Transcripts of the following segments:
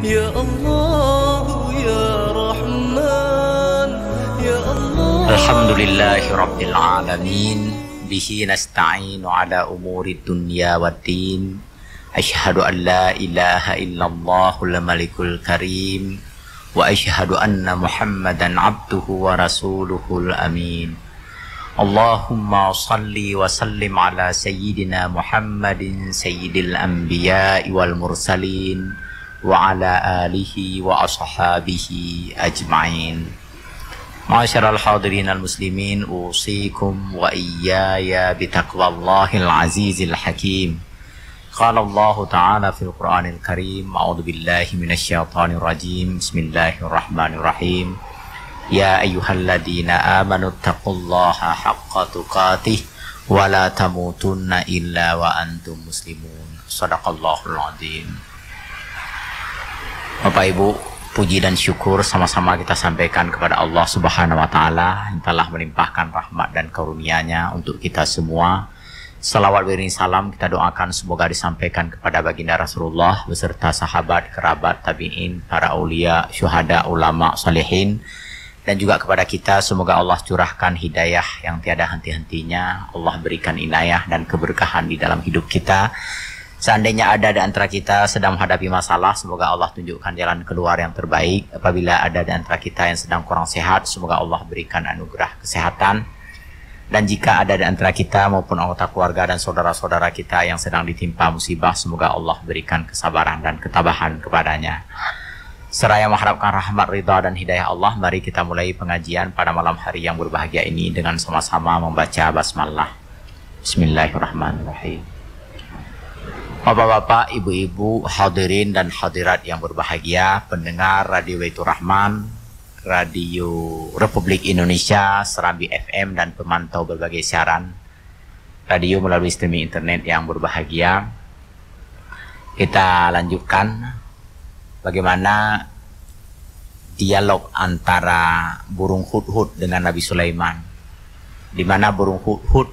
Ya Allah ya Rahman ya Allah. Alhamdulillahi Rabbil Alamin. Bihi nasta'inu ala umuri dunya waddin. Asyhadu an la ilaha illallahul malikul karim. Wa asyhadu anna Muhammadan abduhu wa rasuluhul amin. Allahumma salli wa sallim ala sayyidina Muhammadin sayyidil anbiya'i wal mursalin wa ala alihi wa ashabihi ajma'in. Ma'asyiral hadirin al-muslimin, usikum wa iyaya bitaqwallahil azizil hakim. Qala Allah Ta'ala fil Qur'anil Karim, a'udzu billahi minasyaitonir rajim. Bismillahirrahmanirrahim. Ya ayyuhalladzina amanu taqullaha haqqa tuqatih wa la tamutunna illa wa antum muslimun. Shadaqallahul azim. Bapak Ibu, puji dan syukur sama-sama kita sampaikan kepada Allah Subhanahu wa taala yang telah melimpahkan rahmat dan karunia-Nya untuk kita semua. Salawat beriring salam kita doakan semoga disampaikan kepada baginda Rasulullah beserta sahabat, kerabat, tabi'in, para aulia, syuhada, ulama, salihin, dan juga kepada kita semoga Allah curahkan hidayah yang tiada henti-hentinya. Allah berikan inayah dan keberkahan di dalam hidup kita. Seandainya ada di antara kita sedang menghadapi masalah, semoga Allah tunjukkan jalan keluar yang terbaik. Apabila ada di antara kita yang sedang kurang sehat, semoga Allah berikan anugerah kesehatan. Dan jika ada di antara kita maupun anggota keluarga dan saudara-saudara kita yang sedang ditimpa musibah, semoga Allah berikan kesabaran dan ketabahan kepadanya. Seraya mengharapkan rahmat, ridha dan hidayah Allah, mari kita mulai pengajian pada malam hari yang berbahagia ini dengan sama-sama membaca basmalah. Bismillahirrahmanirrahim. Bapak-bapak, ibu-ibu, hadirin dan hadirat yang berbahagia, pendengar Radio Baitur Rahman, Radio Republik Indonesia, Serambi FM, dan pemantau berbagai siaran radio melalui streaming internet yang berbahagia. Kita lanjutkan bagaimana dialog antara burung hudhud dengan Nabi Sulaiman, di mana burung hudhud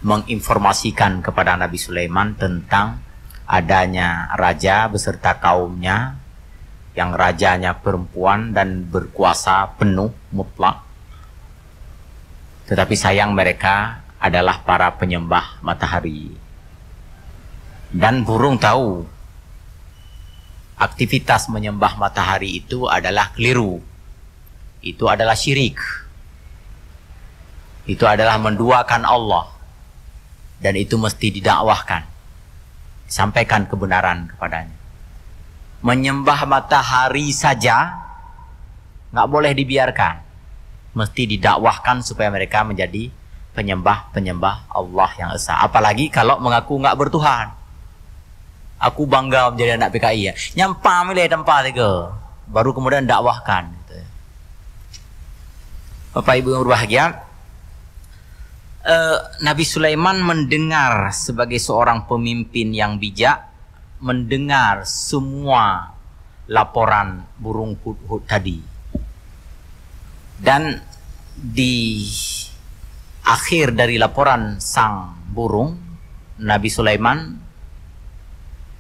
menginformasikan kepada Nabi Sulaiman tentang adanya raja beserta kaumnya, yang rajanya perempuan dan berkuasa penuh mutlak. Tetapi sayang mereka adalah para penyembah matahari. Dan burung tahu aktivitas menyembah matahari itu adalah keliru. Itu adalah syirik. Itu adalah menduakan Allah. Dan itu mesti didakwahkan. Sampaikan kebenaran kepadanya. Menyembah matahari saja nggak boleh dibiarkan. Mesti didakwahkan supaya mereka menjadi penyembah-penyembah Allah yang esa. Apalagi kalau mengaku nggak bertuhan. Aku bangga menjadi anak PKI ya. Nyampa milih tempat itu. Baru kemudian dakwahkan. Gitu. Bapak Ibu yang berbahagia, Nabi Sulaiman mendengar sebagai seorang pemimpin yang bijak, mendengar semua laporan burung hudhud tadi. Dan di akhir dari laporan sang burung, Nabi Sulaiman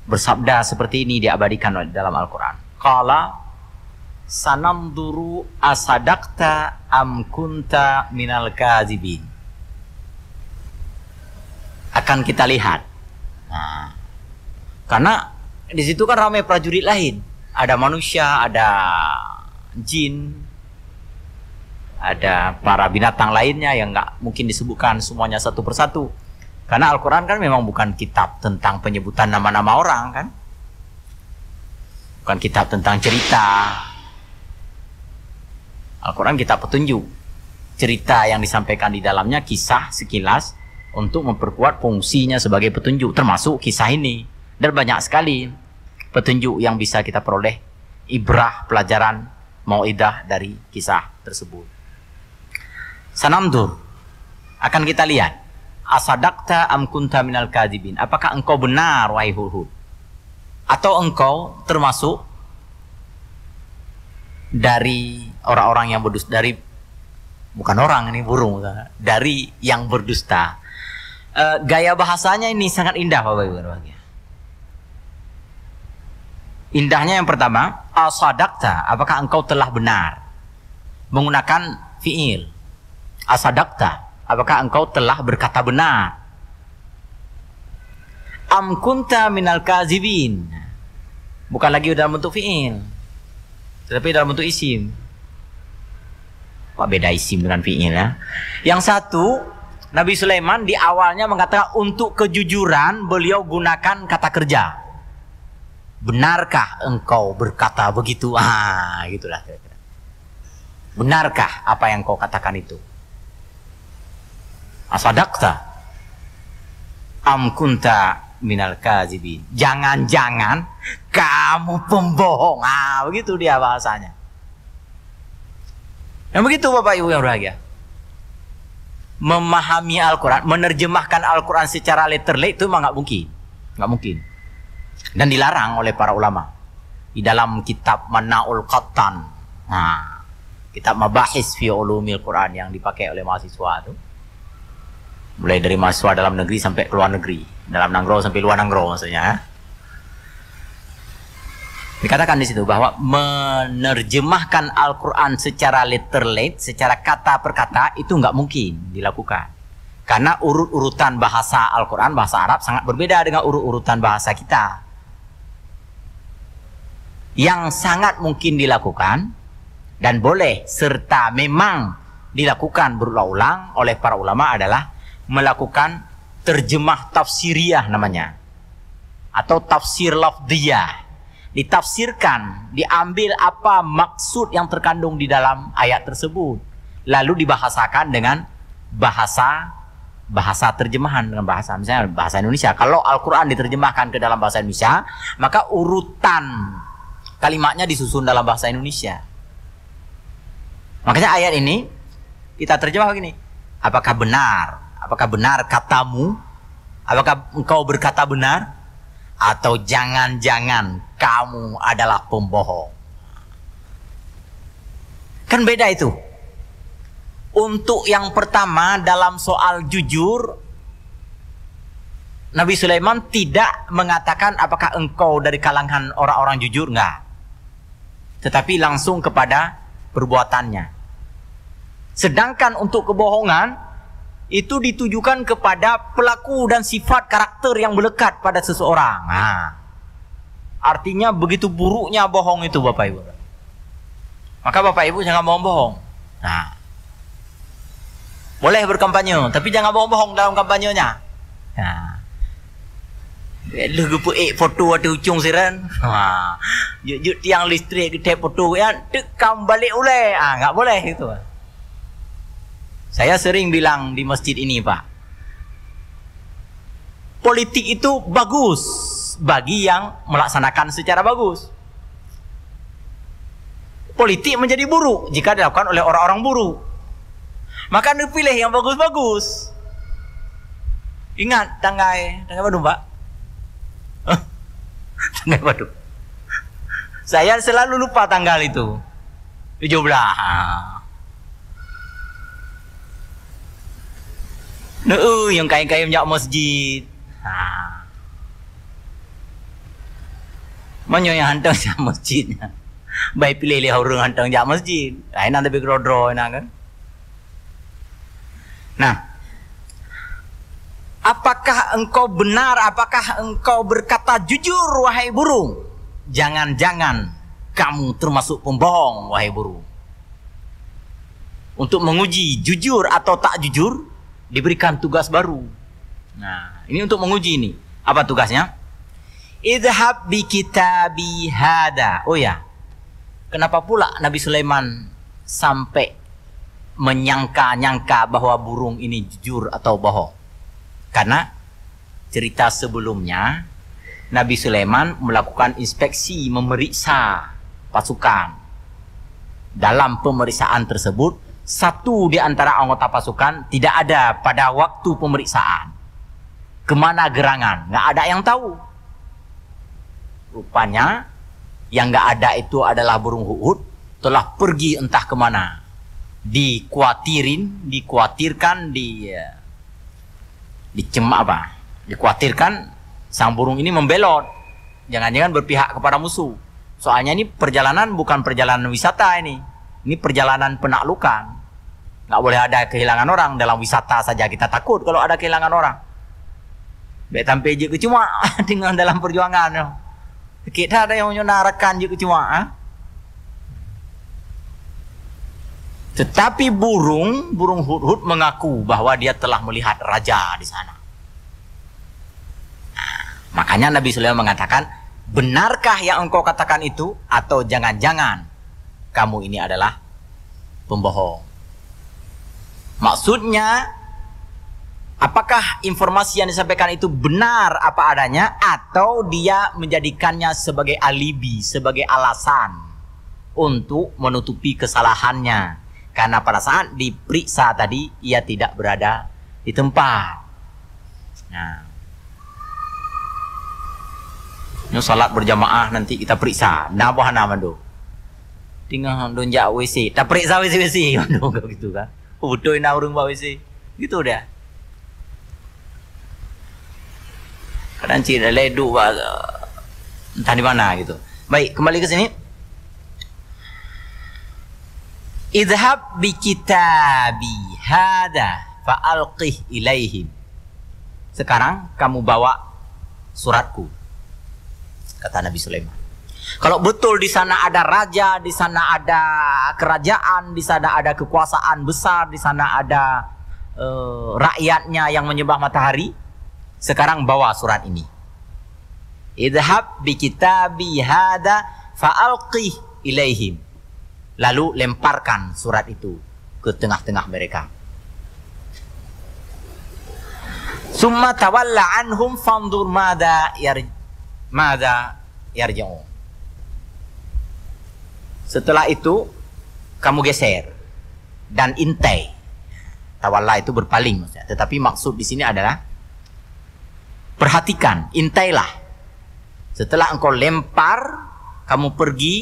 bersabda seperti ini, diabadikan dalam Al-Quran. Qala sanamduru asadakta am kunta minal kazibin. Akan kita lihat. Nah, karena di situ kan ramai prajurit lain. Ada manusia, ada jin, ada para binatang lainnya yang nggak mungkin disebutkan semuanya satu persatu. Karena Al-Quran kan memang bukan kitab tentang penyebutan nama-nama orang kan. Bukan kitab tentang cerita. Al-Quran kitab petunjuk. Cerita yang disampaikan di dalamnya kisah sekilas untuk memperkuat fungsinya sebagai petunjuk, termasuk kisah ini. Dan banyak sekali petunjuk yang bisa kita peroleh, ibrah, pelajaran, mau'idah dari kisah tersebut. Sanamdur, akan kita lihat. Asadakta am kunta minal kadzibin. Apakah engkau benar wahai hudhud? Atau engkau termasuk dari orang-orang yang berdusta, dari bukan orang ini burung, dari yang berdusta. Gaya bahasanya ini sangat indah Bapak Ibu. Indahnya yang pertama, asadaqta, apakah engkau telah benar? Menggunakan fi'il. Asadaqta, apakah engkau telah berkata benar? Am kunta minal kazibin. Bukan lagi dalam bentuk fi'il, tetapi dalam bentuk isim. Apa beda isim dengan fi'il ya? Yang satu, Nabi Sulaiman di awalnya mengatakan untuk kejujuran beliau gunakan kata kerja. Benarkah engkau berkata begitu? Gitulah kira-kira. Benarkah apa yang kau katakan itu? Asadaqta am kunta minal kazibin. Jangan-jangan kamu pembohong. Begitu dia bahasanya. Yang begitu Bapak Ibu yang berbahagia. Memahami Al-Quran, menerjemahkan Al-Quran secara letterlek itu memang nggak mungkin. Nggak mungkin. Dan dilarang oleh para ulama. Di dalam kitab Mana'ul Qattan. Kitab Mabahis fi Ulumil Quran yang dipakai oleh mahasiswa itu. Mulai dari mahasiswa dalam negeri sampai luar negeri. Dalam Nanggro sampai luar Nanggro maksudnya. Dikatakan di situ bahwa menerjemahkan Al-Quran secara letterlate, secara kata per kata itu nggak mungkin dilakukan. Karena urut-urutan bahasa Al-Quran, bahasa Arab sangat berbeda dengan urut-urutan bahasa kita. Yang sangat mungkin dilakukan dan boleh serta memang dilakukan berulang-ulang oleh para ulama adalah melakukan terjemah tafsiriyah namanya, atau tafsir lafdiyah. Ditafsirkan, diambil apa maksud yang terkandung di dalam ayat tersebut, lalu dibahasakan dengan bahasa terjemahan, dengan bahasa misalnya bahasa Indonesia. Kalau Al-Quran diterjemahkan ke dalam bahasa Indonesia, maka urutan kalimatnya disusun dalam bahasa Indonesia. Makanya ayat ini kita terjemah begini: apakah benar katamu? Apakah engkau berkata benar? Atau jangan-jangan kamu adalah pembohong? Kan beda itu. Untuk yang pertama dalam soal jujur, Nabi Sulaiman tidak mengatakan apakah engkau dari kalangan orang-orang jujur, enggak. Tetapi langsung kepada perbuatannya. Sedangkan untuk kebohongan itu ditujukan kepada pelaku dan sifat karakter yang melekat pada seseorang. Artinya begitu buruknya bohong itu Bapak Ibu. Maka Bapak Ibu jangan bohong-bohong. Boleh berkampanye, tapi jangan bohong-bohong dalam kampanyenya. Lu gupu foto ada ujung siran. Yuk tiang listrik kita foto ya, tekam balik oleh. Enggak boleh itu. Saya sering bilang di masjid ini, Pak, politik itu bagus bagi yang melaksanakan secara bagus. Politik menjadi buruk jika dilakukan oleh orang-orang buruk. Maka dipilih yang bagus-bagus. Ingat tanggal Badung, Pak. Tanggal Badung. Saya selalu lupa tanggal itu. 17. Yang kain-kain punya masjid. Mana yang hantar siap masjidnya? Baik pilih orang hantar siap masjid. Lain ada bergerodro kan? Nah, apakah engkau benar? Apakah engkau berkata jujur, wahai burung? Jangan-jangan kamu termasuk pembohong, wahai burung. Untuk menguji jujur atau tak jujur, diberikan tugas baru. Nah, ini untuk menguji ini. Apa tugasnya? Idhab bi kitabi hada. Oh ya. Kenapa pula Nabi Sulaiman sampai menyangka-nyangka bahwa burung ini jujur atau bohong? Karena cerita sebelumnya Nabi Sulaiman melakukan inspeksi, memeriksa pasukan. Dalam pemeriksaan tersebut, satu di antara anggota pasukan tidak ada pada waktu pemeriksaan. Kemana gerangan? Nggak ada yang tahu. Rupanya yang nggak ada itu adalah burung Hud, telah pergi entah kemana. Dikhawatirkan, dikhawatirkan sang burung ini membelot Jangan-jangan berpihak kepada musuh. Soalnya ini perjalanan bukan perjalanan wisata ini. Ini perjalanan penaklukan. Nggak boleh ada kehilangan orang. Dalam wisata saja kita takut kalau ada kehilangan orang. Baik tampai je ke cuma tinggal dalam perjuangan. Kita ada yang menarakan je ke cuma. Tetapi burung hudhud mengaku bahwa dia telah melihat raja di sana. Nah, makanya Nabi Sulaiman mengatakan, benarkah yang engkau katakan itu? Atau jangan-jangan kamu ini adalah pembohong? Maksudnya, apakah informasi yang disampaikan itu benar apa adanya, atau dia menjadikannya sebagai alibi, sebagai alasan untuk menutupi kesalahannya? Karena pada saat diperiksa tadi, ia tidak berada di tempat. Nah, ini salat berjamaah nanti kita periksa. Nah, apa nama tu? Tinggal donjak WC. Tak periksa WC. Aduh, gitu kan? Betul nak urung bawa WC. Gitu dah. Kadang ciri leduk entah di mana gitu. Baik, kembali ke sini. Idhab bi kitabi hada fa'alqih ilaihim. Sekarang kamu bawa suratku, kata Nabi Sulaiman. Kalau betul di sana ada raja, di sana ada kerajaan, di sana ada kekuasaan besar, di sana ada rakyatnya yang menyembah matahari, sekarang bawa surat ini. Idhab bi kitabi hada fa'alqih ilaihim. Lalu lemparkan surat itu ke tengah-tengah mereka. Summa tawalla anhum fandur mada yarji'un. Setelah itu kamu geser dan intai. Tawalla itu berpaling maksudnya. Tetapi maksud di sini adalah perhatikan, intailah. Setelah engkau lempar, kamu pergi.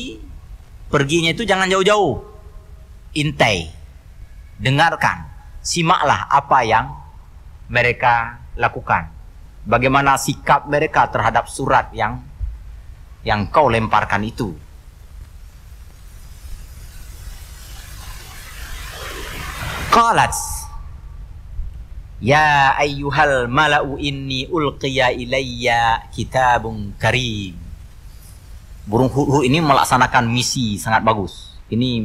Perginya itu jangan jauh-jauh. Intai. Dengarkan. Simaklah apa yang mereka lakukan. Bagaimana sikap mereka terhadap surat yang kau lemparkan itu. Qalat, ya ayyuhal mala'u inni ulqiya ilayya kitabun karim. Burung hudhud ini melaksanakan misi sangat bagus. Ini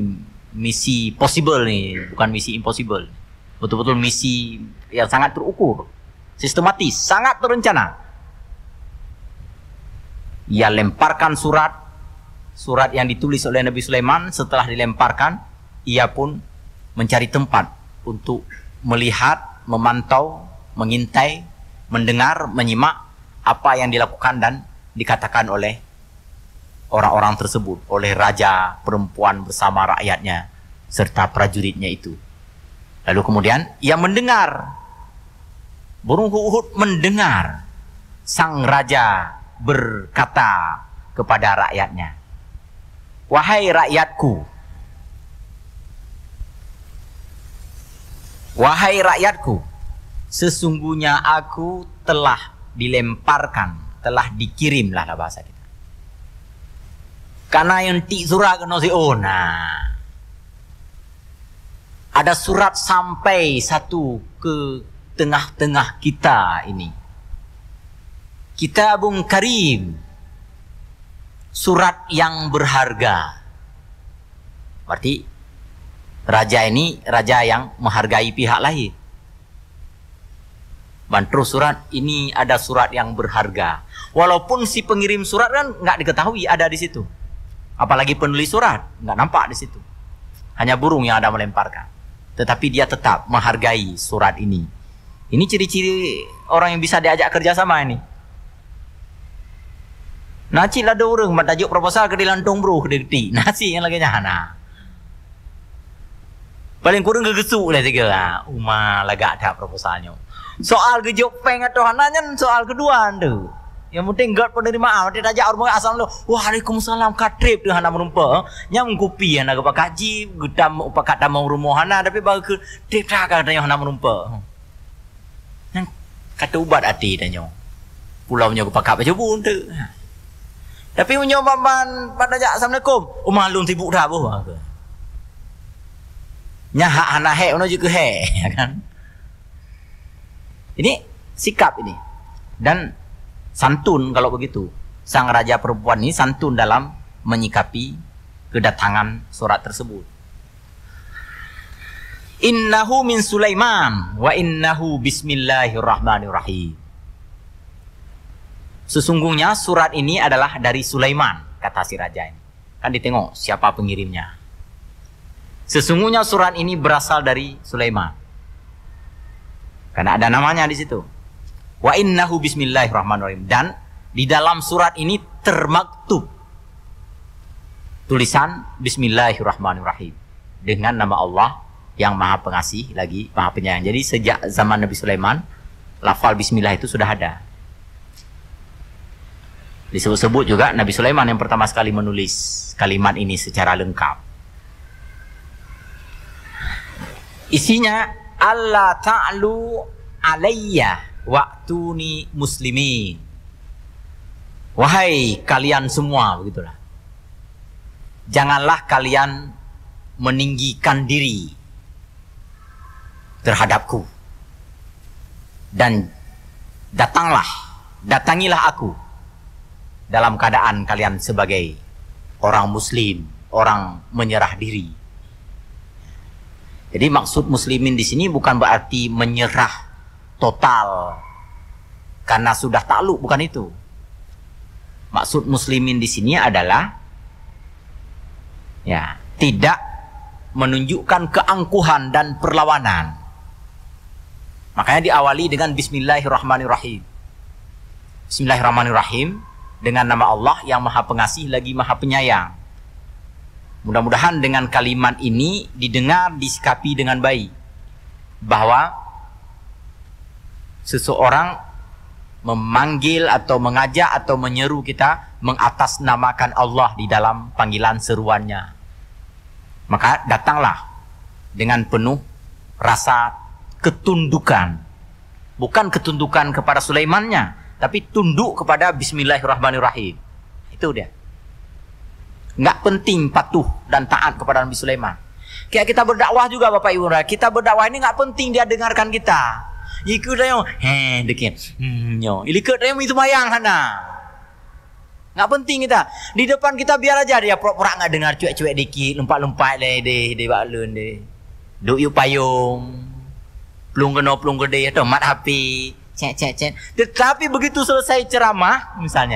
misi possible nih, bukan misi impossible. Betul-betul misi yang sangat terukur, sistematis, sangat terencana. Ia lemparkan surat yang ditulis oleh Nabi Sulaiman. Setelah dilemparkan, ia pun mencari tempat untuk melihat, memantau, mengintai, mendengar, menyimak apa yang dilakukan dan dikatakan oleh orang-orang tersebut, oleh raja, perempuan bersama rakyatnya serta prajuritnya itu. Lalu kemudian ia mendengar, burung hudhud mendengar sang raja berkata kepada rakyatnya, wahai rakyatku, sesungguhnya aku telah dilemparkan, telah dikirimlah lah bahasa kita. Karena yang ti surat kena si nah. Ada surat sampai satu ke tengah-tengah kita ini. Kitabun karim. Surat yang berharga. Berarti raja ini raja yang menghargai pihak lain. Bantu surat ini, ada surat yang berharga. Walaupun si pengirim surat kan nggak diketahui ada di situ. Apalagi penulis surat, nggak nampak di situ. Hanya burung yang ada melemparkan. Tetapi dia tetap menghargai surat ini. Ini ciri-ciri orang yang bisa diajak kerja sama ini. Nasi lah ada orang tajuk proposal ke dilantung bro, kedekti. Nasi yang lagi nyana. Paling kurang gegesuk lah tiga. Lagak ada proposalnya. Soal gejuk peng atau hananya soal kedua tu. Yang penting gak penerimaan. Dia tajak orang asal lu. Waalaikumsalam katrip tu hana merumpa. Nyam kopi hana ke pakaji. Gedam upakat damang rumah hana. Tapi baru ke trip kata yang hana merumpa. Kata ubat hati tanya. Pulau punya ke pakat baca pun tu. Tapi menyobaban pada jak assalamualaikum. Malum sibuk dah boh. Nya hak anak he ono juga he, ya kan? Ini sikap ini. Dan santun kalau begitu. Sang raja perempuan ini santun dalam menyikapi kedatangan surat tersebut. Innahu min Sulaiman wa innahu bismillahirrahmanirrahim. Sesungguhnya surat ini adalah dari Sulaiman, kata si raja ini. Kan ditengok siapa pengirimnya. Sesungguhnya surat ini berasal dari Sulaiman. Karena ada namanya di situ. Wa innahu bismillahirrahmanirrahim. Dan di dalam surat ini termaktub tulisan bismillahirrahmanirrahim. Dengan nama Allah yang maha pengasih lagi maha penyayang. Jadi sejak zaman Nabi Sulaiman, lafal bismillah itu sudah ada. Disebut-sebut juga Nabi Sulaiman yang pertama sekali menulis kalimat ini secara lengkap. Isinya, Allah ta'lu alayya wa'tuni muslimin. Wahai kalian semua, begitulah. Janganlah kalian meninggikan diri terhadapku. Dan datangilah aku dalam keadaan kalian sebagai orang muslim, orang menyerah diri. Jadi maksud muslimin di sini bukan berarti menyerah total karena sudah takluk, bukan itu. Maksud muslimin di sini adalah ya, tidak menunjukkan keangkuhan dan perlawanan. Makanya diawali dengan bismillahirrahmanirrahim. Bismillahirrahmanirrahim, dengan nama Allah yang maha pengasih lagi maha penyayang. Mudah-mudahan dengan kalimat ini didengar, disikapi dengan baik. Bahwa seseorang memanggil atau mengajak atau menyeru kita mengatasnamakan Allah di dalam panggilan seruannya. Maka datanglah dengan penuh rasa ketundukan. Bukan ketundukan kepada Sulaimannya, tapi tunduk kepada bismillahirrahmanirrahim. Itu dia. Nggak penting patuh dan taat kepada Nabi Sulaiman. Kayak kita berdakwah juga Bapak Ibu. Kita berdakwah ini nggak penting dia dengarkan kita. Ikut dia, deket. Ikut dia itu mayang sana. Nggak penting kita. Di depan kita biar aja dia pura-pura nggak dengar, cuek-cuek dikit, lompat-lompat deh balun deh. Duk yu payung. Plung gede atau mat HP. Cek. Tetapi begitu selesai ceramah, misal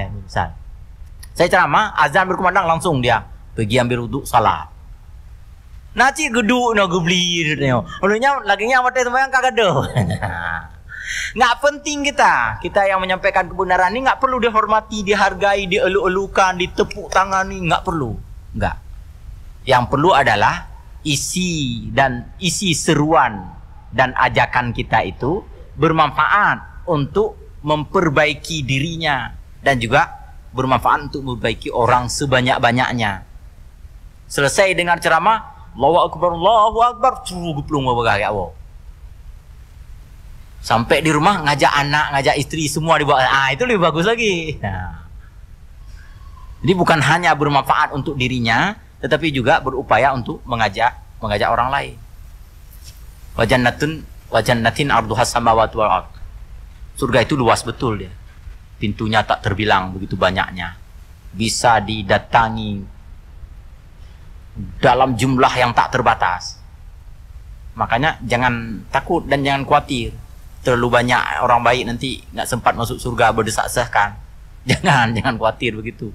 saya ceramah, azan berkumandang, langsung dia pergi ambil wuduk salat. Naci geduk no gebli dia. Ulunya laginya mata sembahyang kagak ada. Nggak penting kita yang menyampaikan kebenaran ini nggak perlu dihormati, dihargai, dielu-elukan, ditepuk tangan ini nggak perlu. Nggak. Yang perlu adalah isi seruan dan ajakan kita itu bermanfaat untuk memperbaiki dirinya dan juga bermanfaat untuk memperbaiki orang sebanyak-banyaknya. Selesai dengar ceramah, Allahu Akbar, guplung bagaya awak. Sampai di rumah ngajak anak, ngajak istri semua dibawa. Itu lebih bagus lagi. Nah. Jadi bukan hanya bermanfaat untuk dirinya, tetapi juga berupaya untuk mengajak orang lain. Wajannatin arduhas samawati wal ardh. Surga itu luas betul dia. Pintunya tak terbilang begitu banyaknya. Bisa didatangi dalam jumlah yang tak terbatas. Makanya jangan takut dan jangan khawatir. Terlalu banyak orang baik nanti nggak sempat masuk surga berdesak-desakan. Jangan khawatir begitu.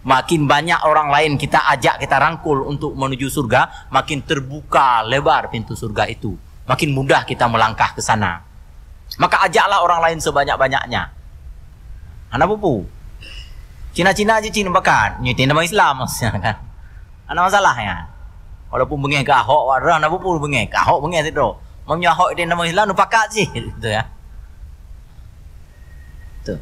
Makin banyak orang lain kita ajak, kita rangkul untuk menuju surga, makin terbuka lebar pintu surga itu. Makin mudah kita melangkah ke sana. Maka ajaklah orang lain sebanyak-banyaknya. Anak pupu Cina-Cina aja Cina bakat nyutin nama Islam maksudnya kan. Ada masalahnya. Walaupun bengeng ke Ahok, warna anak pupu bengeng ke Ahok bengeng itu. Mamnya Ahok dia nama Islam nu pakat sih gitu ya. Tuh.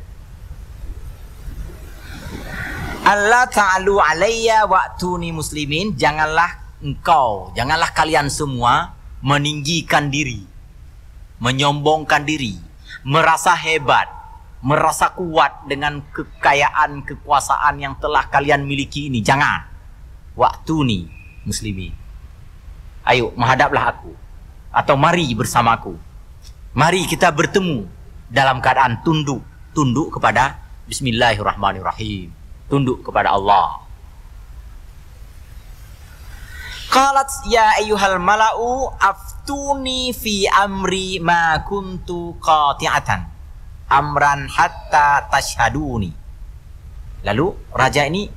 Allah ta'alu alayya wa'tuni muslimin. Janganlah kalian semua meninggikan diri, menyombongkan diri, merasa hebat, merasa kuat dengan kekayaan, kekuasaan yang telah kalian miliki ini. Jangan. Waktu ni, muslimin. Ayo, menghadaplah aku. Atau mari bersamaku. Mari kita bertemu dalam keadaan tunduk. Tunduk kepada Bismillahirrahmanirrahim. Tunduk kepada Allah. Qalat ya ayyuhal mala'u aftuni fi amri ma kuntu qati'atan amran hatta tashhaduni. Lalu raja ini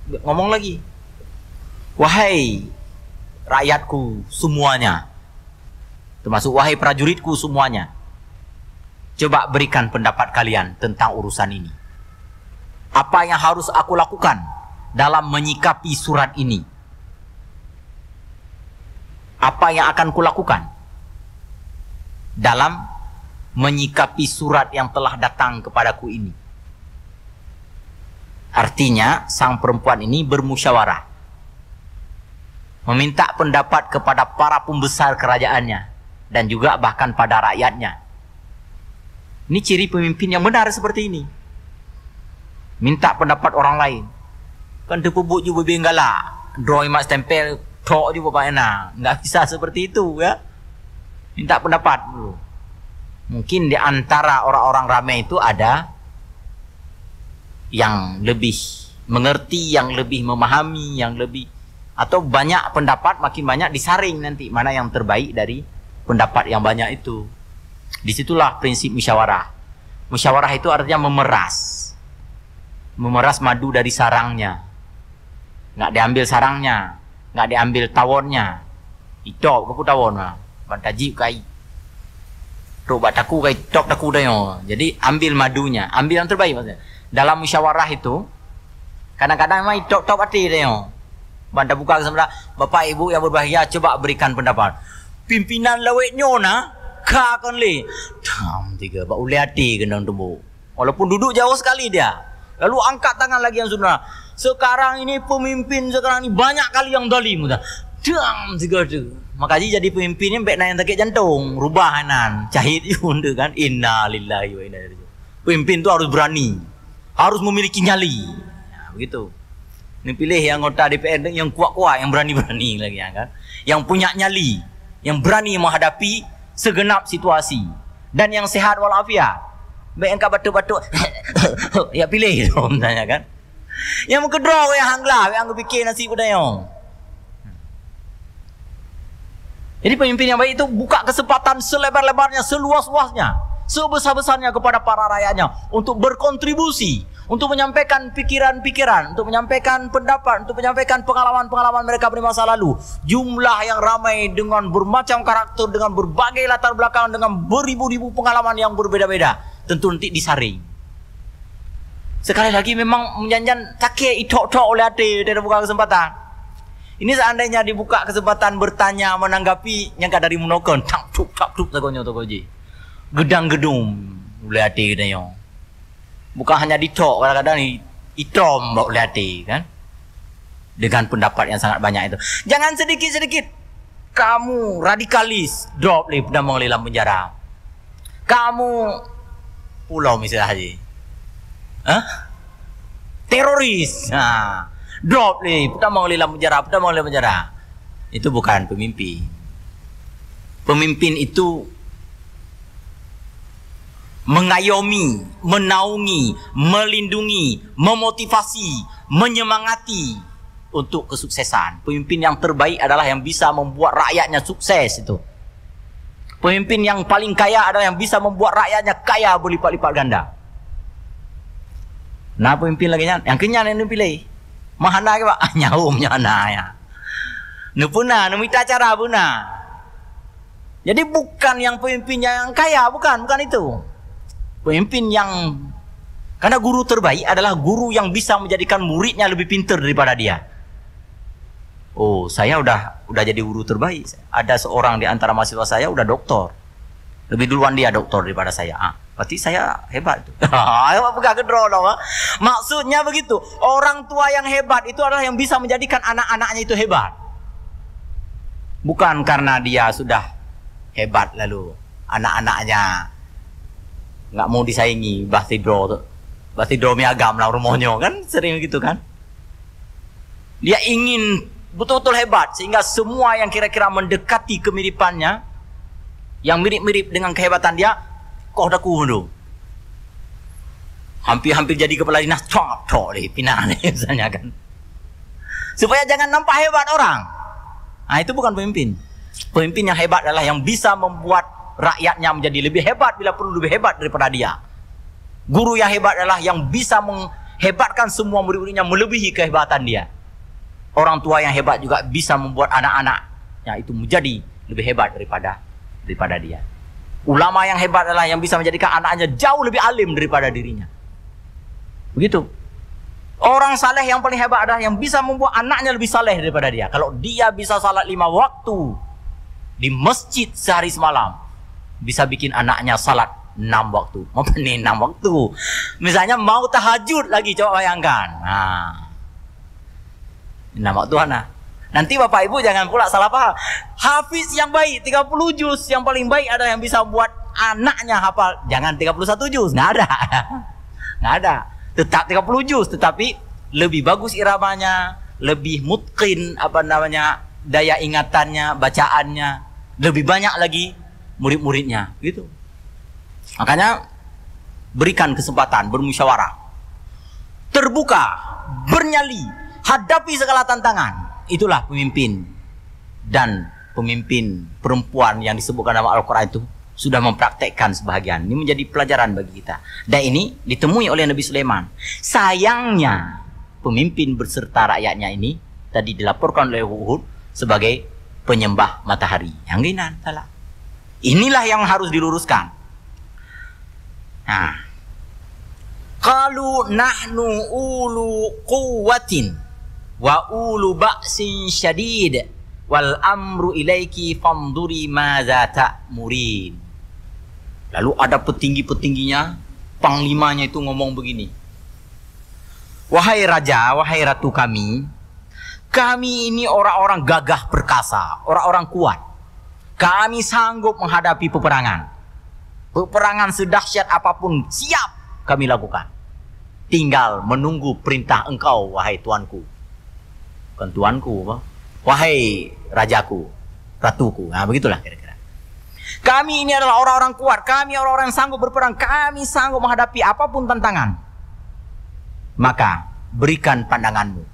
ngomong lagi, wahai rakyatku semuanya, termasuk wahai prajuritku semuanya, coba berikan pendapat kalian tentang urusan ini. Apa yang harus aku lakukan dalam menyikapi surat ini? Apa yang akan kulakukan dalam menyikapi surat yang telah datang kepadaku ini? Artinya, sang perempuan ini bermusyawarah, meminta pendapat kepada para pembesar kerajaannya dan juga bahkan pada rakyatnya. Ini ciri pemimpin yang benar seperti ini. Minta pendapat orang lain. Kan terpebut juga benggala, draw mat stempel tok juga Pak Ena. Nggak bisa seperti itu ya. Minta pendapat dulu. Mungkin di antara orang-orang ramai itu ada yang lebih mengerti, yang lebih memahami, yang lebih, atau banyak pendapat, makin banyak disaring nanti mana yang terbaik dari pendapat yang banyak itu. Disitulah prinsip musyawarah. Musyawarah itu artinya memeras. Memeras madu dari sarangnya. Nggak diambil sarangnya, nggak diambil tawonnya. Itok ke tawon lah. Bantajib kai. Robat aku kai tok aku dayo. Jadi ambil madunya, ambil yang terbaik maksudnya. Dalam musyawarah itu kadang-kadang memang tok hati dayo. Banda buka sebelah, Bapak Ibu yang berbahagia, coba berikan pendapat. Pimpinan lawetnya na ka kon le. Tam tiga ba ule hati kena tubuh. Walaupun duduk jauh sekali dia. Lalu angkat tangan lagi yang saudara. Sekarang ini pemimpin sekarang ini banyak kali yang zalim. Dam tiga tu. Makanya jadi pemimpinnya mbek naik sakit jantung, rubahanan, cahit pun tu kan. Inna lillahi wa inna ilaihi raji'un. Pemimpin tu harus berani, harus memiliki nyali. Nah, begitu. Ini pilih yang anggota DPR yang kuat-kuat, yang berani-berani lagi kan. Yang punya nyali, yang berani menghadapi segenap situasi dan yang sehat walafiat. Mbek engkau batuk-batuk ya pilih tu tanya kan. Yang kedua yang hanglah, yang fikir nasi budaya. Jadi pemimpin yang baik itu buka kesempatan selebar-lebarnya, seluas-luasnya, sebesar-besarnya kepada para rakyatnya untuk berkontribusi, untuk menyampaikan pikiran-pikiran, untuk menyampaikan pendapat, untuk menyampaikan pengalaman-pengalaman mereka di masa lalu. Jumlah yang ramai dengan bermacam karakter, dengan berbagai latar belakang, dengan beribu-ribu pengalaman yang berbeda-beda. Tentu nanti disaring. Sekali lagi memang menjanjikan takik itok-tok oleh hati tidak buka kesempatan. Ini seandainya dibuka kesempatan bertanya, menanggapi, yang dari menokon tak tup sakonyo to koji. Gedang gedung oleh hati katanya. Bukan hanya ditok, kadang-kadang itom oleh hati kan. Dengan pendapat yang sangat banyak itu. Jangan sedikit-sedikit kamu radikalis, drop le dan mengelam penjara. Kamu pulau misalnya haji. Teroris. Nah, drop le, pertama kali dalam penjara, Itu bukan pemimpin. Pemimpin itu mengayomi, menaungi, melindungi, memotivasi, menyemangati untuk kesuksesan. Pemimpin yang terbaik adalah yang bisa membuat rakyatnya sukses itu. Pemimpin yang paling kaya adalah yang bisa membuat rakyatnya kaya berlipat-lipat ganda. Nah, pemimpin lagi yang kenyang yang dipilih. Mahana ke Pak? Nyaum nyana ya. Nupuna, numita cara puna. Jadi bukan yang pemimpinnya yang kaya, bukan itu. Pemimpin yang, karena guru terbaik adalah guru yang bisa menjadikan muridnya lebih pintar daripada dia. Oh, saya udah jadi guru terbaik. Ada seorang di antara mahasiswa saya udah doktor. Lebih duluan dia doktor daripada saya. Berarti saya hebat tuh. Bukan kedro dong. Maksudnya begitu. Orang tua yang hebat itu adalah yang bisa menjadikan anak-anaknya itu hebat. Bukan karena dia sudah hebat lalu anak-anaknya nggak mau disaingi Bahtidro tuh. Bahtidro miagam lah rumahnya kan, sering gitu kan. Dia ingin betul-betul hebat sehingga semua yang kira-kira mendekati kemiripannya, yang mirip-mirip dengan kehebatan dia, kau dah kudu. Hampir-hampir jadi kepala dinas, cok deh, pindah nih misalnya kan. Supaya jangan nampak hebat orang. Nah itu bukan pemimpin. Pemimpin yang hebat adalah yang bisa membuat rakyatnya menjadi lebih hebat bila perlu lebih hebat daripada dia. Guru yang hebat adalah yang bisa menghebatkan semua murid-muridnya melebihi kehebatan dia. Orang tua yang hebat juga bisa membuat anak-anaknya itu menjadi lebih hebat daripada dia. Ulama yang hebat adalah yang bisa menjadikan anaknya jauh lebih alim daripada dirinya. Begitu. Orang saleh yang paling hebat adalah yang bisa membuat anaknya lebih saleh daripada dia. Kalau dia bisa salat 5 waktu di masjid sehari semalam, bisa bikin anaknya salat 6 waktu. Apa nih 6 waktu? Misalnya mau tahajud lagi, coba bayangkan. Nah, 6 waktu anak. Nanti bapak ibu jangan pula salah paham. Hafiz yang baik 30 juz, yang paling baik adalah yang bisa buat anaknya hafal. Jangan 31 juz, nggak ada. Nggak ada. Tetap 30 juz, tetapi lebih bagus iramanya, lebih mutqin daya ingatannya, bacaannya, lebih banyak lagi murid-muridnya, gitu. Makanya berikan kesempatan bermusyawarah, terbuka, bernyali, hadapi segala tantangan. Itulah pemimpin. Dan pemimpin perempuan yang disebutkan dalam Al-Quran itu sudah mempraktekkan sebahagian. Ini menjadi pelajaran bagi kita. Dan ini ditemui oleh Nabi Sulaiman. Sayangnya pemimpin berserta rakyatnya ini tadi dilaporkan oleh Hud sebagai penyembah matahari. Yang ini salah. Inilah yang harus diluruskan. Nah, qalu nahnu ulu quwwatin wa ulu ba'sin syadid wal amru ilaiki famduri madza ta'murin. Lalu ada petinggi-petingginya, panglimanya itu ngomong begini. Wahai raja, wahai ratu kami ini orang-orang gagah perkasa, orang-orang kuat. Kami sanggup menghadapi peperangan. Peperangan sedahsyat apapun siap kami lakukan. Tinggal menunggu perintah engkau, wahai tuanku. Bukan tuanku, apa? Wahai rajaku, ratuku. Nah, begitulah kira-kira. Kami ini adalah orang-orang kuat. Kami orang-orang yang sanggup berperang. Kami sanggup menghadapi apapun tantangan. Maka berikan pandanganmu,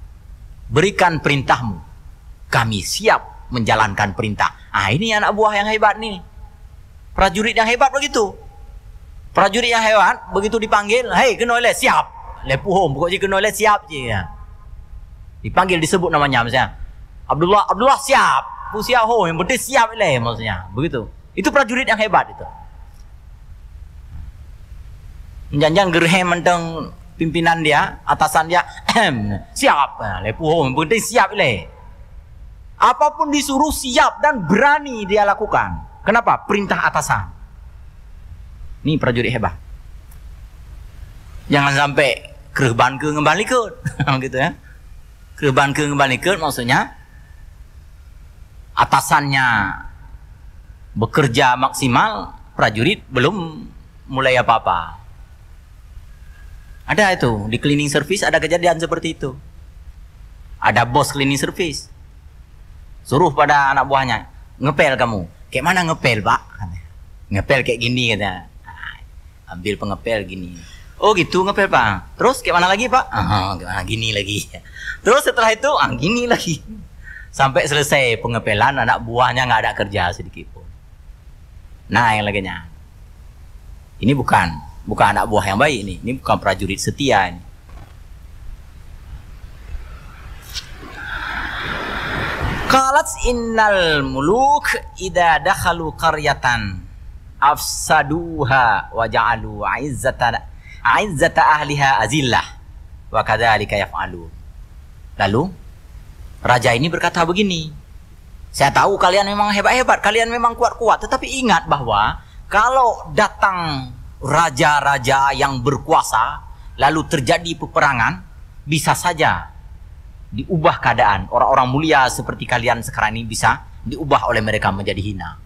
berikan perintahmu. Kami siap menjalankan perintah. Ah, ini anak buah yang hebat nih. Prajurit yang hebat begitu. Prajurit yang hebat begitu dipanggil, hei kenoleh siap. Lepuhom, pokoknya kenoleh siap je. Dipanggil disebut namanya misalnya. Abdullah siap. Siap ho, yang penting siap leh maksudnya. Begitu. Itu prajurit yang hebat itu. Jangan gerhe menteng pimpinan dia, atasan dia, siap. Lepuh, yang penting siap leh. Apapun disuruh siap dan berani dia lakukan. Kenapa? Perintah atasan. Ini prajurit hebat. Jangan sampai kerban ke ngembali ke, gitu ya. Kerban ke ngembali ke maksudnya atasannya bekerja maksimal, prajurit belum mulai apa-apa. Ada itu, di cleaning service ada kejadian seperti itu. Ada bos cleaning service. Suruh pada anak buahnya, ngepel kamu. Kayak mana ngepel, Pak? Ngepel kayak gini, katanya. Ambil pengepel gini. Oh gitu ngepel, Pak. Terus kayak mana lagi, Pak? Gini lagi. Terus setelah itu, gini lagi. Sampai selesai pengepelan, anak buahnya nggak ada kerja sedikit pun. Nah, yang lainnya. Ini bukan anak buah yang baik ini. Ini bukan prajurit setia ini. Qalat innal muluk idza dakhalu qaryatan afsaduha wa ja'alu 'izzata ahliha azillah wa kadzalika yaf'alun. Lalu raja ini berkata begini, saya tahu kalian memang hebat-hebat, kalian memang kuat-kuat, tetapi ingat bahwa kalau datang raja-raja yang berkuasa lalu terjadi peperangan, bisa saja diubah keadaan. Orang-orang mulia seperti kalian sekarang ini bisa diubah oleh mereka menjadi hina.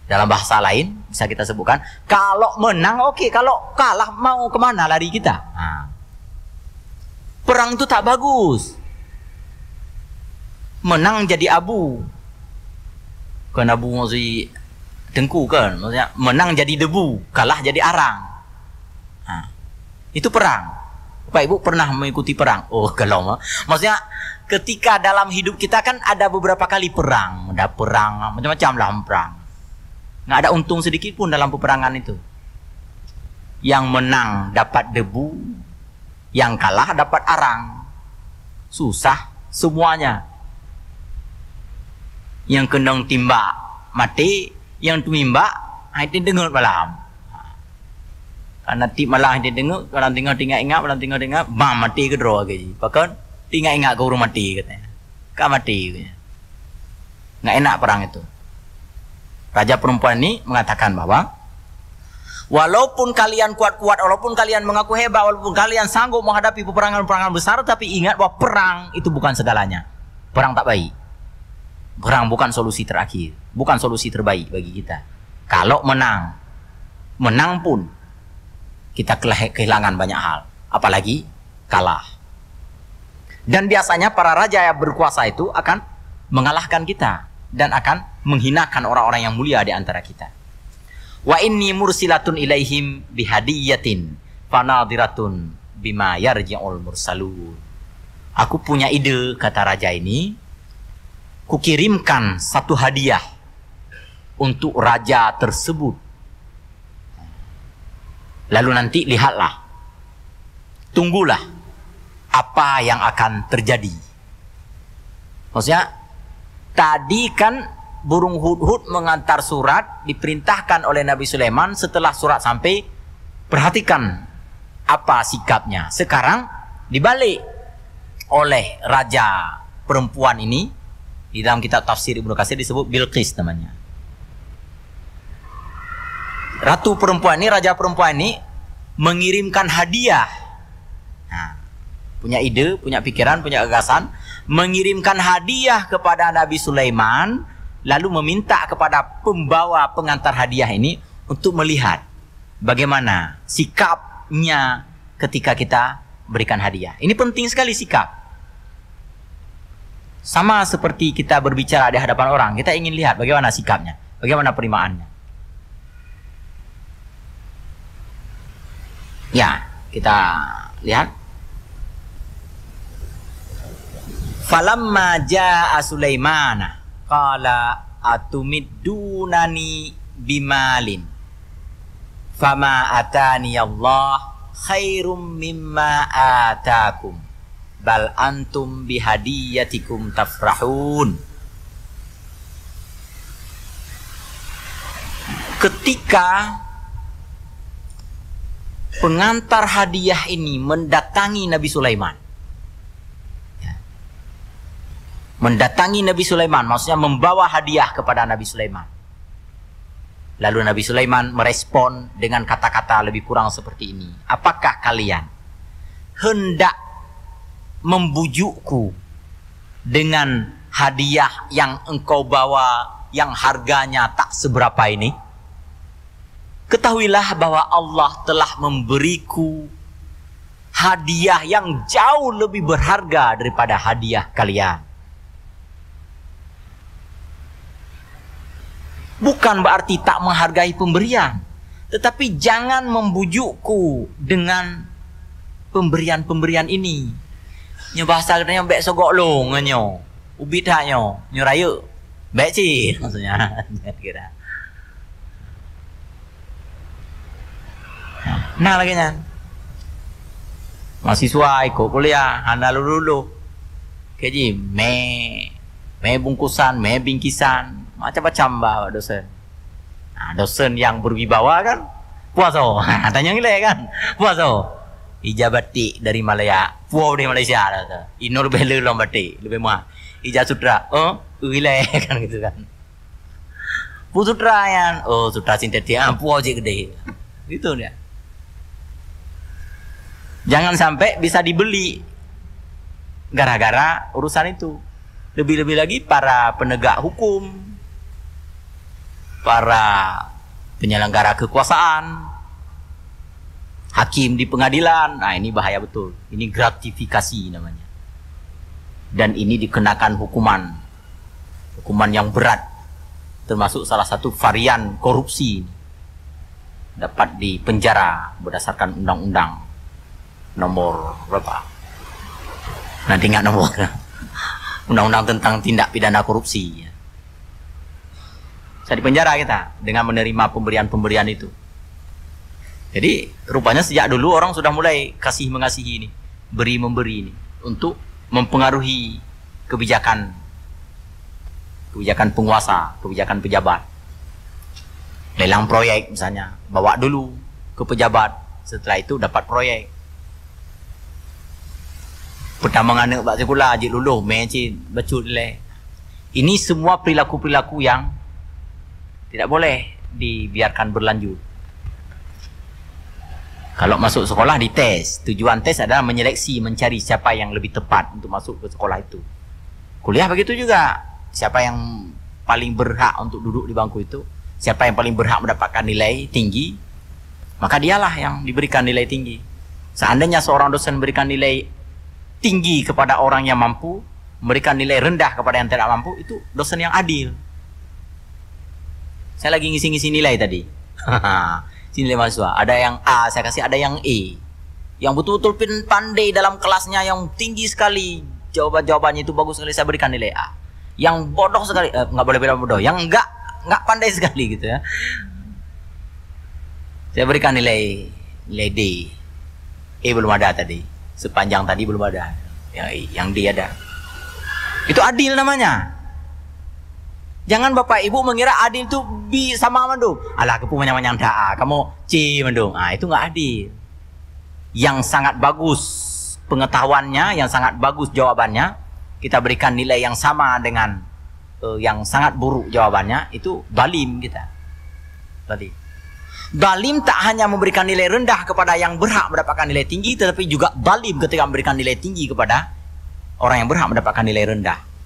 Dalam bahasa lain bisa kita sebutkan, kalau menang oke, kalau kalah mau kemana lari kita? Nah, perang itu tak bagus. Menang jadi abu, kan abu masih dengku kan, maksudnya menang jadi debu, kalah jadi arang. Nah, itu perang. Bapak Ibu pernah mengikuti perang? Oh, kalau maksudnya ketika dalam hidup kita kan ada beberapa kali perang, ada perang macam-macam lah perang. Nggak ada untung sedikit pun dalam peperangan itu. Yang menang dapat debu, yang kalah dapat arang. Susah semuanya. Yang kena timbak mati, yang tumimbak itu dengar malam. Karena ti malah dia dengar, kalau tinggal ingat, kalau tinggal mati ke draw lagi. Bahkan tinggal ingat ke rumah mati katanya. Kau mati katanya. Nggak enak perang itu. Raja perempuan ini mengatakan bahwa walaupun kalian kuat-kuat, walaupun kalian mengaku hebat, walaupun kalian sanggup menghadapi peperangan-peperangan besar, tapi ingat bahwa perang itu bukan segalanya. Perang tak baik. Perang bukan solusi terakhir, bukan solusi terbaik bagi kita. Kalau menang pun kita kehilangan banyak hal, apalagi kalah. Dan biasanya para raja yang berkuasa itu akan mengalahkan kita dan akan menghinakan orang-orang yang mulia di antara kita. Wa inni mursilatun ilaihim bihadiyatin fanadiratun bima yarji'ul mursalun. Aku punya ide, kata raja ini, kukirimkan satu hadiah untuk raja tersebut. Lalu nanti lihatlah, tunggulah apa yang akan terjadi. Maksudnya tadi kan burung hudhud mengantar surat, diperintahkan oleh Nabi Sulaiman. Setelah surat sampai, perhatikan apa sikapnya. Sekarang dibalik oleh raja perempuan ini. Di dalam kitab tafsir Ibnu Katsir disebut Bilqis namanya. Ratu perempuan ini, raja perempuan ini mengirimkan hadiah. Nah, punya ide, punya pikiran, punya gagasan, mengirimkan hadiah kepada Nabi Sulaiman, lalu meminta kepada pembawa pengantar hadiah ini untuk melihat bagaimana sikapnya ketika kita berikan hadiah. Ini penting sekali sikap. Sama seperti kita berbicara di hadapan orang, kita ingin lihat bagaimana sikapnya, bagaimana penerimaannya. Ya, kita lihat. Falamma jaa Sulaimana qala atumiddunani bimalin fama atani Allah khairum mimma atakum bal antum bihadiyatikum tafrahun. Ketika pengantar hadiah ini mendatangi Nabi Sulaiman, mendatangi Nabi Sulaiman, maksudnya membawa hadiah kepada Nabi Sulaiman. Lalu Nabi Sulaiman merespon dengan kata-kata lebih kurang seperti ini. Apakah kalian hendak membujukku dengan hadiah yang engkau bawa yang harganya tak seberapa ini? Ketahuilah bahwa Allah telah memberiku hadiah yang jauh lebih berharga daripada hadiah kalian. Bukan berarti tak menghargai pemberian, tetapi jangan membujukku dengan pemberian-pemberian ini. Nyo bahasa katanya bek sogok long nyo, ubi dah nyo raya, bek cih maksudnya. Kira. Nah lagi nya, mahasiswa ikut kuliah, anda lulu, keji me bungkusan, me bingkisan, macam-macam bawa dosen. Nah, dosen yang berwibawa kan, puaso, tanya gile kan, puaso. Ijazah batik dari Malaya, puau dari Malaysia, inur lebih lom batik, lebih mah. Ijazah sutra, gile kan gitu kan. Pu sutra yang, sutra sintetik, puau je gede, gitu dia. Jangan sampai bisa dibeli gara-gara urusan itu. Lebih-lebih lagi para penegak hukum, para penyelenggara kekuasaan, hakim di pengadilan. Nah, ini bahaya betul. Ini gratifikasi namanya. Dan ini dikenakan hukuman yang berat, termasuk salah satu varian korupsi. Dapat dipenjara berdasarkan undang-undang nomor berapa? Nanti ingat nomor. Undang-undang tentang tindak pidana korupsi. Saya dipenjara kita dengan menerima pemberian-pemberian itu. Jadi rupanya sejak dulu orang sudah mulai kasih mengasihi ini, beri memberi ini untuk mempengaruhi kebijakan penguasa, kebijakan pejabat. Lelang proyek misalnya, bawa dulu ke pejabat, setelah itu dapat proyek. Pertama ngane bak sekolah ajik luluh meci becut le. Ini semua perilaku-perilaku yang tidak boleh dibiarkan berlanjut. Kalau masuk sekolah dites, tujuan tes adalah menyeleksi, mencari siapa yang lebih tepat untuk masuk ke sekolah itu. Kuliah begitu juga, siapa yang paling berhak untuk duduk di bangku itu, siapa yang paling berhak mendapatkan nilai tinggi, maka dialah yang diberikan nilai tinggi. Seandainya seorang dosen memberikan nilai tinggi kepada orang yang mampu, memberikan nilai rendah kepada yang tidak mampu, itu dosen yang adil. Saya lagi ngisi-ngisi nilai tadi. Nilai mahasiswa, ada yang A saya kasih, ada yang E, yang betul-betul pandai dalam kelasnya, yang tinggi sekali, jawabannya itu bagus sekali, saya berikan nilai A. Yang bodoh sekali, nggak boleh bilang bodoh, yang enggak pandai sekali gitu ya, saya berikan nilai D. E belum ada tadi, sepanjang tadi belum ada, yang D ada. Itu adil namanya. Jangan Bapak Ibu mengira adil itu sama mendung. Alah kepu manyang daa, kamu C mendung. Ah, itu nggak adil. Yang sangat bagus pengetahuannya, yang sangat bagus jawabannya, kita berikan nilai yang sama dengan yang sangat buruk jawabannya, itu zalim kita. Tadi. Zalim tak hanya memberikan nilai rendah kepada yang berhak mendapatkan nilai tinggi, tetapi juga zalim ketika memberikan nilai tinggi kepada orang yang berhak mendapatkan nilai rendah.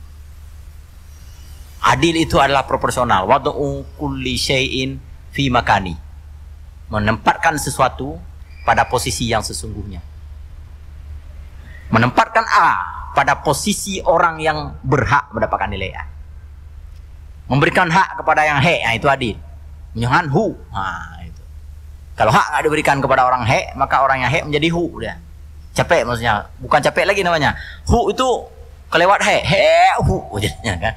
Adil itu adalah proporsional. Wadu'u kulli syai'in fi makani. Menempatkan sesuatu pada posisi yang sesungguhnya. Menempatkan A pada posisi orang yang berhak mendapatkan nilai A. Memberikan hak kepada yang he, itu adil. Menyohan hu. Itu. Kalau hak nggak diberikan kepada orang he, maka orang yang he menjadi hu dia. Capek maksudnya. Bukan capek lagi namanya. Hu itu kelewat he. He hu jadinya kan.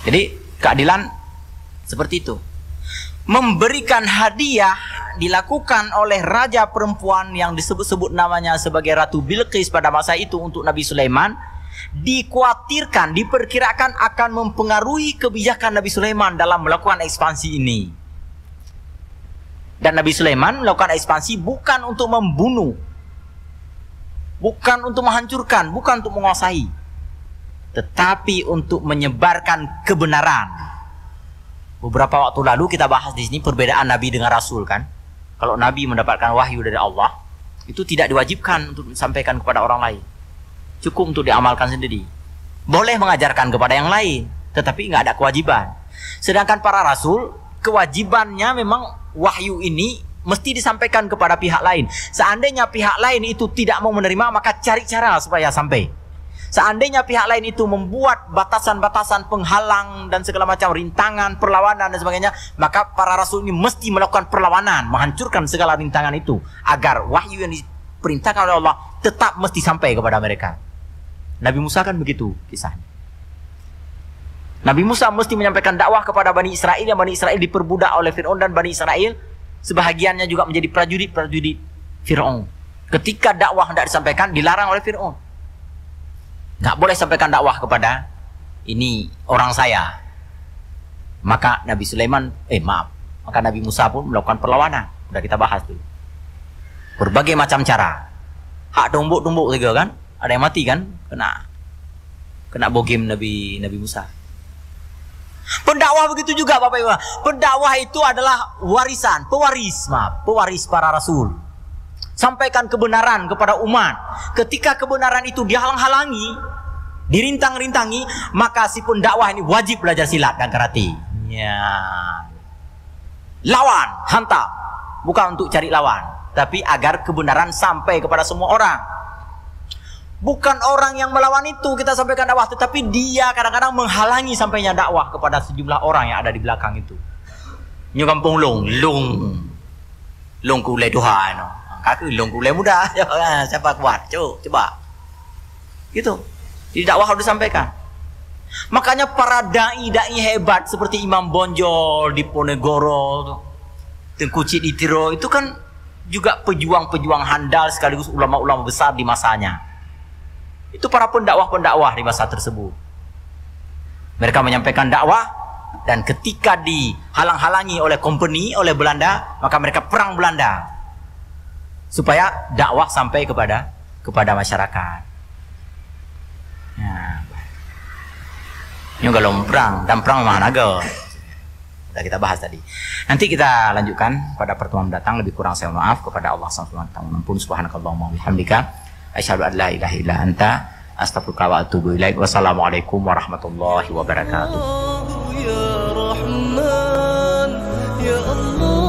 Jadi keadilan seperti itu. Memberikan hadiah dilakukan oleh raja perempuan yang disebut-sebut namanya sebagai Ratu Bilqis pada masa itu untuk Nabi Sulaiman, dikhawatirkan, diperkirakan akan mempengaruhi kebijakan Nabi Sulaiman dalam melakukan ekspansi ini. Dan Nabi Sulaiman melakukan ekspansi bukan untuk membunuh, bukan untuk menghancurkan, bukan untuk menguasai, tetapi untuk menyebarkan kebenaran. Beberapa waktu lalu kita bahas di sini perbedaan Nabi dengan Rasul kan. Kalau Nabi mendapatkan wahyu dari Allah, itu tidak diwajibkan untuk disampaikan kepada orang lain. Cukup untuk diamalkan sendiri. Boleh mengajarkan kepada yang lain, tetapi nggak ada kewajiban. Sedangkan para Rasul, kewajibannya memang wahyu ini mesti disampaikan kepada pihak lain. Seandainya pihak lain itu tidak mau menerima, maka cari cara supaya sampai. Seandainya pihak lain itu membuat batasan-batasan penghalang dan segala macam rintangan, perlawanan dan sebagainya, maka para rasul ini mesti melakukan perlawanan, menghancurkan segala rintangan itu, agar wahyu yang diperintahkan oleh Allah tetap mesti sampai kepada mereka. Nabi Musa kan begitu kisahnya. Nabi Musa mesti menyampaikan dakwah kepada Bani Israel, yang Bani Israel diperbudak oleh Fir'aun, dan Bani Israel sebahagiannya juga menjadi prajurit-prajurit Fir'aun. Ketika dakwah hendak disampaikan, dilarang oleh Fir'aun. Nggak boleh sampaikan dakwah kepada ini orang saya. Maka Nabi Sulaiman, maka Nabi Musa pun melakukan perlawanan. Sudah kita bahas dulu. Berbagai macam cara. Hak tumbuk-tumbuk juga kan. Ada yang mati kan? Kena bogem Nabi Musa. Pendakwah begitu juga Bapak Ibu. Pendakwah itu adalah warisan, pewaris para rasul. Sampaikan kebenaran kepada umat. Ketika kebenaran itu dihalang-halangi, dirintang-rintangi, maka si pun dakwah ini wajib belajar silat dan karate. Ya. Lawan, hantam. Bukan untuk cari lawan, tapi agar kebenaran sampai kepada semua orang. Bukan orang yang melawan itu kita sampaikan dakwah, tetapi dia kadang-kadang menghalangi sampainya dakwah kepada sejumlah orang yang ada di belakang itu. Nyo kampung long kulai Tuhan. Kaki long kulai muda. Siapa kuat? Coba. Gitu. Jadi dakwah harus disampaikan. Makanya para dai hebat seperti Imam Bonjol di Ponegoro, Tengku Cik Ditiro itu kan juga pejuang-pejuang handal sekaligus ulama-ulama besar di masanya. Itu para pendakwah-pendakwah di masa tersebut. Mereka menyampaikan dakwah, dan ketika dihalang-halangi oleh company, oleh Belanda, maka mereka perang Belanda supaya dakwah sampai kepada masyarakat. Ya. Ini kalau perang, dan perang memang naga. Sudah kita bahas tadi. Nanti kita lanjutkan pada pertemuan mendatang. Lebih kurang saya maaf kepada Allah Subhanahu wa ta'ala. Subhanakallahumma wa bihamdika asyhadu an la ilaha illa anta astaghfiruka wa atubu ilaik. Wassalamualaikum warahmatullahi wabarakatuh. Ya Rahman, ya Allah.